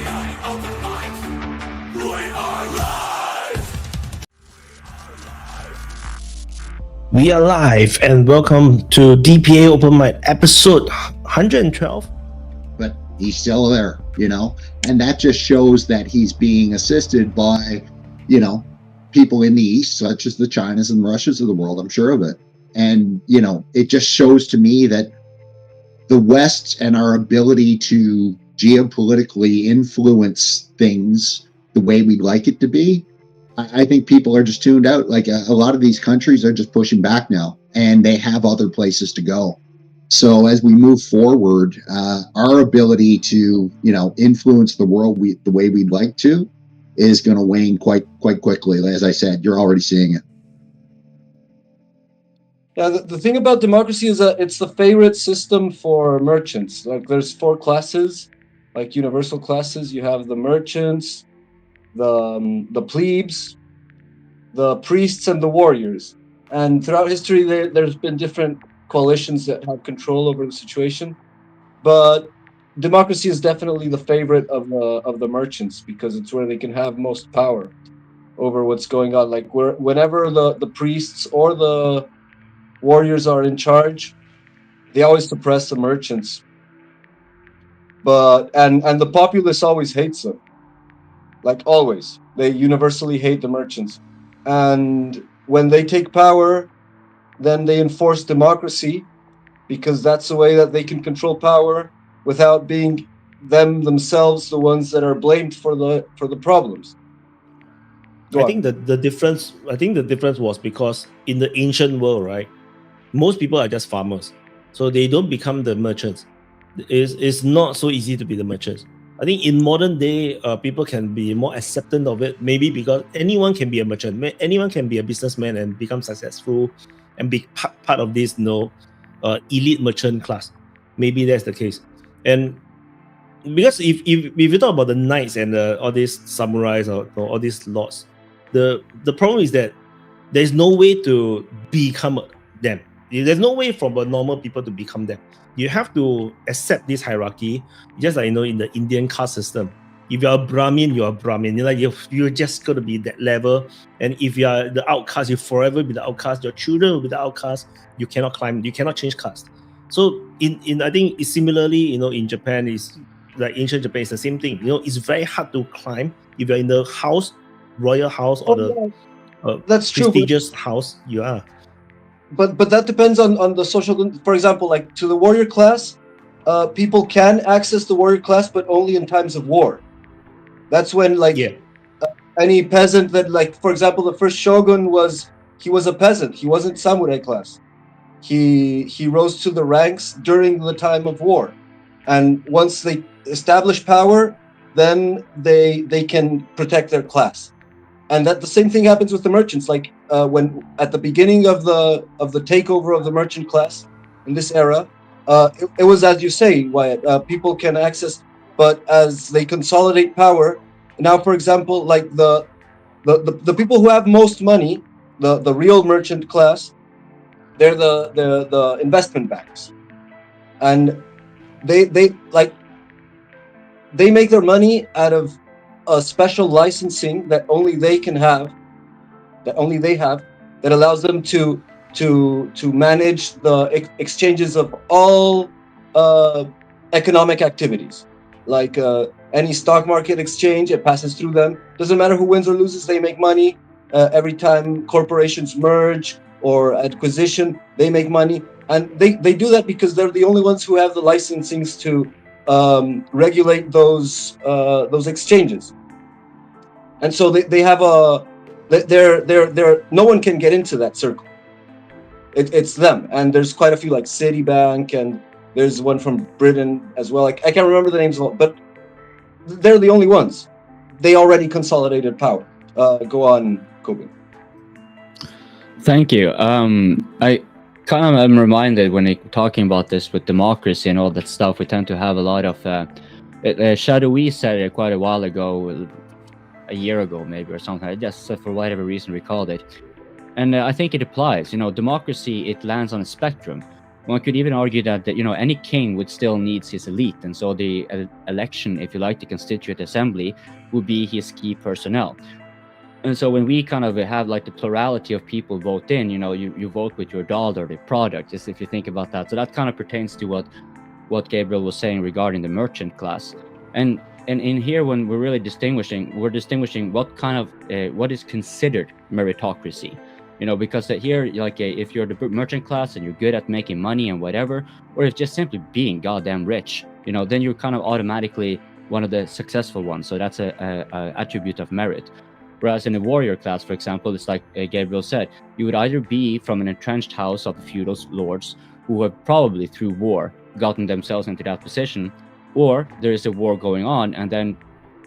DPA Open Mic. We are live! We are live and welcome to DPA Open Mic episode 112. But he's still there, and that just shows that he's being assisted by, people in the East, such as the Chinas and Russias of the world. I'm sure of it. And, it just shows to me that the West and our ability to geopolitically influence things the way we'd like it to be, I think people are just tuned out. Like a lot of these countries are just pushing back now, and they have other places to go. So as we move forward, our ability to, influence the world the way we'd like to is going to wane quite quickly. As I said, you're already seeing it. Yeah, the thing about democracy is that it's the favorite system for merchants. Like there's 4 classes, like universal classes. You have the merchants, the plebes, the priests, and the warriors. And throughout history, there's been different coalitions that have control over the situation. But democracy is definitely the favorite of the merchants because it's where they can have most power over what's going on. Like whenever the priests or the warriors are in charge, they always suppress the merchants. But and the populace always hates them. Like always. They universally hate the merchants. And when they take power, then they enforce democracy because that's the way that they can control power without being themselves the ones that are blamed for the problems. I think the difference was because in the ancient world, right, most people are just farmers, so they don't become the merchants. It's not so easy to be the merchants. I think in modern day, people can be more acceptant of it, maybe because anyone can be a merchant, anyone can be a businessman and become successful and be part of this, elite merchant class. Maybe that's the case. And because if you talk about the knights and all these samurais or all these lords, the problem is that there's no way to become them. There's no way for normal people to become them. You have to accept this hierarchy, just like in the Indian caste system. If you're a Brahmin, you're a Brahmin. You're just gonna be that level. And if you are the outcast, you forever be the outcast. Your children will be the outcast. You cannot climb. You cannot change caste. So in I think it's similarly, in Japan, is like ancient Japan is the same thing. It's very hard to climb if you're in the house, royal house, or that's prestigious house. You are. But that depends on the social. For example, like to the warrior class, people can access the warrior class, but only in times of war. That's when any peasant that, like, for example, the first shogun was a peasant. He wasn't samurai class. He rose to the ranks during the time of war, and once they establish power, then they can protect their class. And that the same thing happens with the merchants. Like when at the beginning of the takeover of the merchant class in this era, it was, as you say, Wyatt. People can access, but as they consolidate power, now, for example, like the people who have most money, the real merchant class, they're the investment banks, and they make their money out of a special licensing that only they have, that allows them to manage the exchanges of all economic activities, like any stock market exchange. It passes through them. Doesn't matter who wins or loses, they make money. Every time corporations merge or acquisition, they make money, and they do that because they're the only ones who have the licensings to regulate those exchanges. And so they have they're no one can get into that circle. It's them, and there's quite a few, like Citibank, and there's one from Britain as well. Like I can't remember the names, but they're the only ones. They already consolidated power. Go on, Kobe. Thank you. I kind of am reminded when talking about this with democracy and all that stuff. We tend to have a lot of Shadowy said it quite a while ago. A year ago, maybe, or something. I just, for whatever reason, recalled it. And I think it applies. Democracy, it lands on a spectrum. One could even argue that any king would still needs his elite, and so the election, if you like, the Constituent Assembly, would be his key personnel. And so when we kind of have like the plurality of people vote in, you vote with your dollar, the product, just if you think about that. So that kind of pertains to what Gabriel was saying regarding the merchant class. And in here, when we're really distinguishing what kind of what is considered meritocracy, because here, like if you're the merchant class and you're good at making money and whatever, or if just simply being goddamn rich, then you're kind of automatically one of the successful ones. So that's a attribute of merit. Whereas in the warrior class, for example, it's like Gabriel said, you would either be from an entrenched house of the feudal lords who have probably through war gotten themselves into that position, or there is a war going on, and then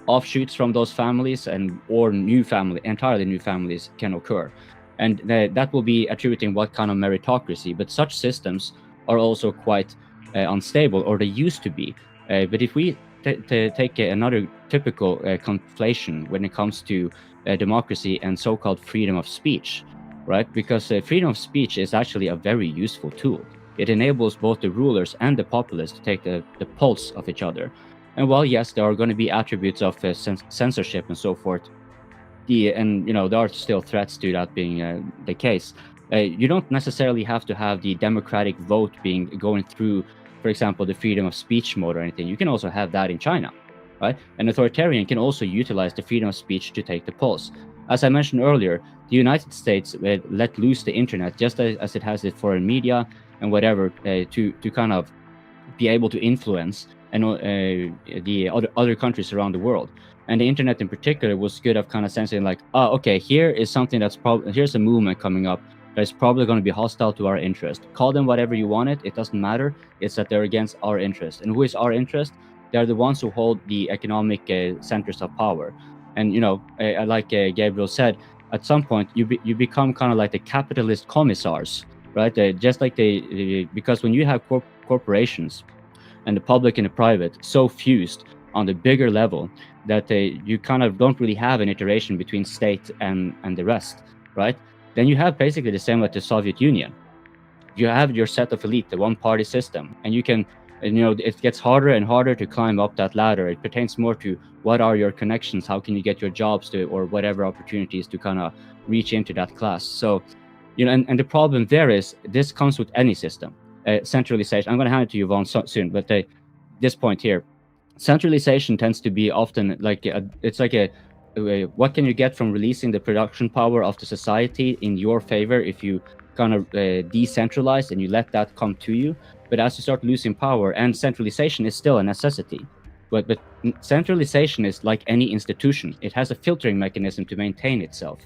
offshoots from those families or entirely new families can occur. And that will be attributing what kind of meritocracy. But such systems are also quite unstable, or they used to be. But if we take another typical conflation when it comes to democracy and so-called freedom of speech, right? Because freedom of speech is actually a very useful tool. It enables both the rulers and the populace to take the pulse of each other. And while yes, there are going to be attributes of censorship and so forth, there are still threats to that being the case. You don't necessarily have to have the democratic vote going through, for example, the freedom of speech mode or anything. You can also have that in China, right? An authoritarian can also utilize the freedom of speech to take the pulse. As I mentioned earlier, the United States let loose the internet just as it has the foreign media and whatever to kind of be able to influence the other countries around the world. And the internet in particular was good at kind of sensing like, okay, here is something here's a movement coming up that is probably going to be hostile to our interest. Call them whatever you want it doesn't matter. It's that they're against our interest. And who is our interest? They're the ones who hold the economic centers of power. And like Gabriel said, at some point you become kind of like the capitalist commissars, right? Just like because when you have corporations and the public and the private so fused on the bigger level that you kind of don't really have an iteration between state and the rest, right? Then you have basically the same like the Soviet Union. You have your set of elite, the one-party system, and you can, it gets harder and harder to climb up that ladder. It pertains more to what are your connections, how can you get your jobs to, or whatever opportunities to kind of reach into that class. So, and the problem there is this comes with any system. Centralization. I'm going to hand it to you, Vaun, soon, but this point here, centralization tends to be often like what can you get from releasing the production power of the society in your favor if you kind of decentralize and you let that come to you. But as you start losing power, and centralization is still a necessity, but centralization is like any institution. It has a filtering mechanism to maintain itself,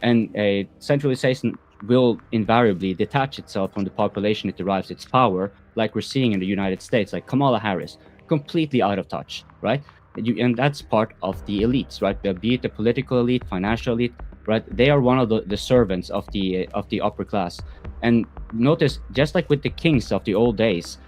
and centralization will invariably detach itself from the population it derives its power, like we're seeing in the United States, like Kamala Harris, completely out of touch, right? And that's part of the elites, right? Be it the political elite, financial elite, right? They are one of the servants of the upper class. And notice, just like with the kings of the old days,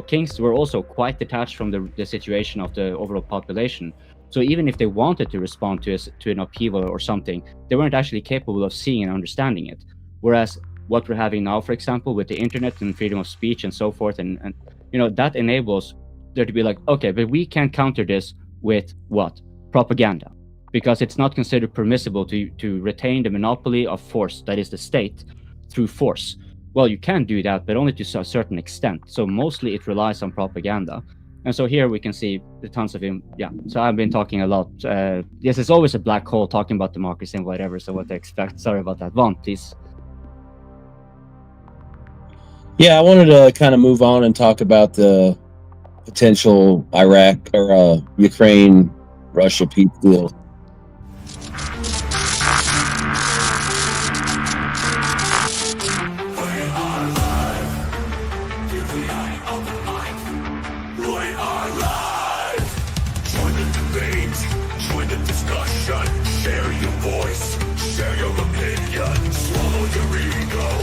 kings were also quite detached from the situation of the overall population. So even if they wanted to respond to an upheaval or something, they weren't actually capable of seeing and understanding it. Whereas what we're having now, for example, with the internet and freedom of speech and so forth, and that enables there to be like, okay, but we can counter this with what? Propaganda. Because it's not considered permissible to retain the monopoly of force, that is the state, through force. Well, you can do that, but only to a certain extent. So mostly it relies on propaganda. And so here we can see the tons of so I've been talking a lot. Yes, it's always a black hole talking about democracy and whatever, so what to expect. Sorry about that. Vaun, please. Yeah, I wanted to kind of move on and talk about the potential Iraq or Ukraine-Russia peace deal. We are live. DPA Open Mic. We are live. Join the debate. Join the discussion. Share your voice. Share your opinion. Swallow your ego.